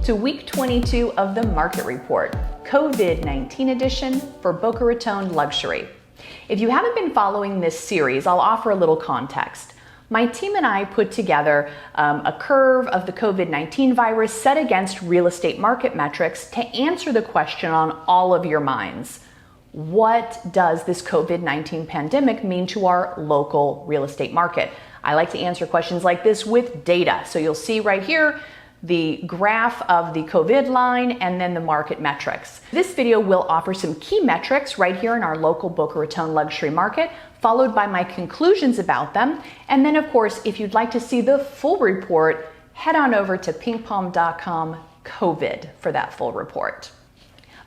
to week 22 of the Market Report, COVID-19 edition for Boca Raton Luxury. If you haven't been following this series, I'll offer a little context. My team and I put together a curve of the COVID-19 virus set against real estate market metrics to answer the question on all of your minds. What does this COVID-19 pandemic mean to our local real estate market? I like to answer questions like this with data. So you'll see right here the graph of the COVID line and then the market metrics. This video will offer some key metrics right here in our local Boca Raton luxury market, followed by my conclusions about them. And then of course, if you'd like to see the full report, head on over to pinkpalm.com COVID for that full report.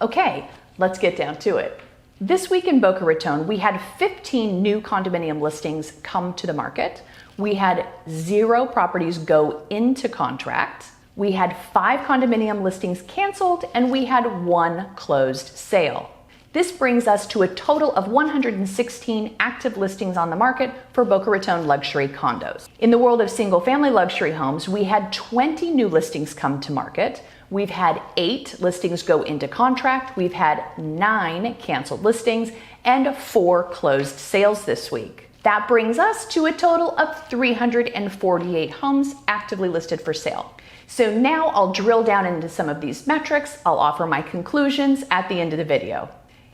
Okay, let's get down to it. This week in Boca Raton, we had 15 new condominium listings come to the market. We had 0 properties go into contract. We had 5 condominium listings canceled, and we had 1 closed sale. This brings us to a total of 116 active listings on the market for Boca Raton luxury condos. In the world of single-family luxury homes, we had 20 new listings come to market. We've had 8 listings go into contract. We've had 9 canceled listings and 4 closed sales this week. That brings us to a total of 348 homes actively listed for sale. So now I'll drill down into some of these metrics. I'll offer my conclusions at the end of the video.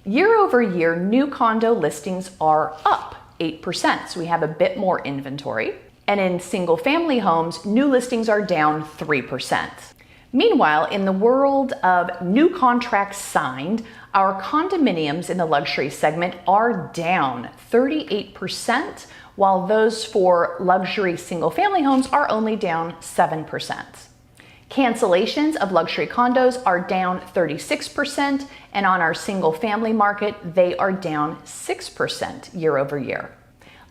Year over year, new condo listings are up 8%. So we have a bit more inventory. And in single family homes, new listings are down 3%. Meanwhile, in the world of new contracts signed, our condominiums in the luxury segment are down 38%, while those for luxury single-family homes are only down 7%. Cancellations of luxury condos are down 36%, and on our single-family market, they are down 6% year over year.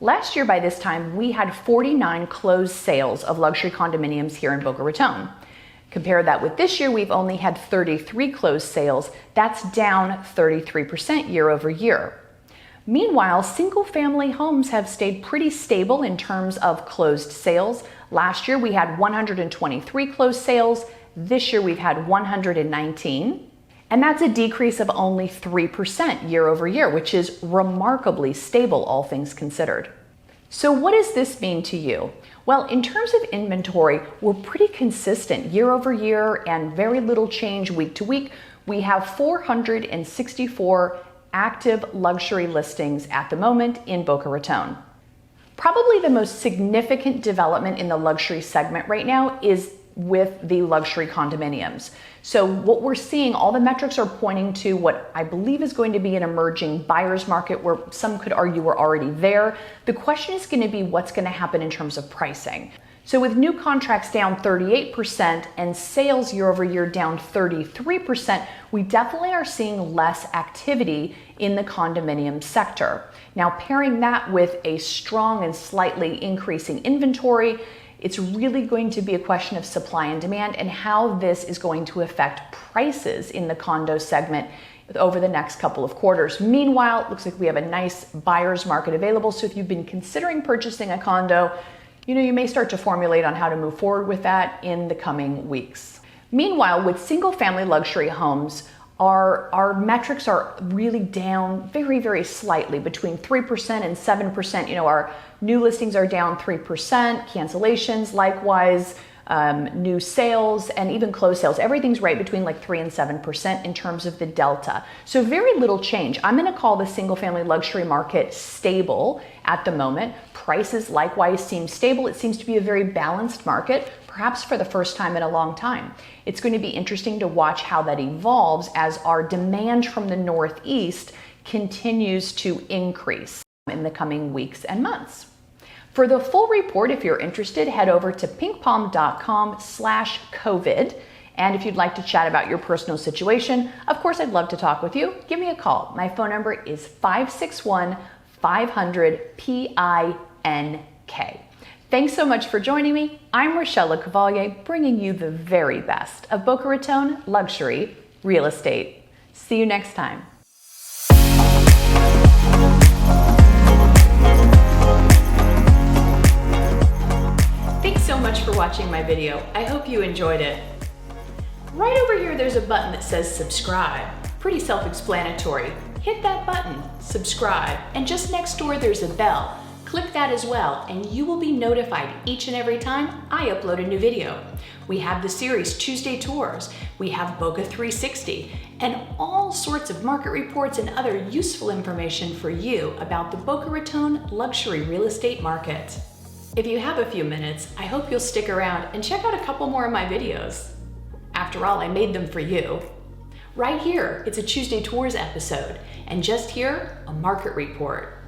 Last year by this time, we had 49 closed sales of luxury condominiums here in Boca Raton. Compare that with this year, we've only had 33 closed sales. That's down 33% year over year. Meanwhile, single-family homes have stayed pretty stable in terms of closed sales. Last year, we had 123 closed sales. This year, we've had 119. And that's a decrease of only 3% year over year, which is remarkably stable, all things considered. So what does this mean to you? Well, in terms of inventory, we're pretty consistent year over year and very little change week to week. We have 464 active luxury listings at the moment in Boca Raton. Probably the most significant development in the luxury segment right now is with the luxury condominiums. So what we're seeing, all the metrics are pointing to what I believe is going to be an emerging buyer's market where some could argue we're already there. The question is going to be what's going to happen in terms of pricing. So with new contracts down 38% and sales year over year down 33%, we definitely are seeing less activity in the condominium sector. Now, pairing that with a strong and slightly increasing inventory, it's really going to be a question of supply and demand and how this is going to affect prices in the condo segment over the next couple of quarters. Meanwhile, it looks like we have a nice buyer's market available. So if you've been considering purchasing a condo, you may start to formulate on how to move forward with that in the coming weeks. Meanwhile, with single family luxury homes, our metrics are really down very, very slightly, between 3% and 7%. Our new listings are down 3%, cancellations likewise, new sales, and even closed sales. Everything's right between like 3 and 7% in terms of the delta. So very little change. I'm going to call the single family luxury market stable at the moment. Prices likewise seem stable. It seems to be a very balanced market, perhaps for the first time in a long time. It's going to be interesting to watch how that evolves as our demand from the Northeast continues to increase in the coming weeks and months. For the full report, if you're interested, head over to pinkpalm.com/COVID. And if you'd like to chat about your personal situation, of course, I'd love to talk with you. Give me a call. My phone number is 561-500-PINK. Thanks so much for joining me. I'm Rochelle Lecavalier, bringing you the very best of Boca Raton luxury real estate. See you next time. Thanks so much for watching my video. I hope you enjoyed it. Right over here, there's a button that says subscribe. Pretty self-explanatory. Hit that button, subscribe, and just next door there's a bell. Click that as well, and you will be notified each and every time I upload a new video. We have the series Tuesday Tours, we have Boca 360, and all sorts of market reports and other useful information for you about the Boca Raton luxury real estate market. If you have a few minutes, I hope you'll stick around and check out a couple more of my videos. After all, I made them for you. Right here, it's a Tuesday Tours episode, and just here, a market report.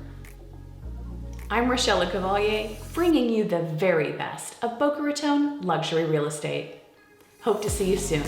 I'm Rochelle Lecavalier, bringing you the very best of Boca Raton luxury real estate. Hope to see you soon.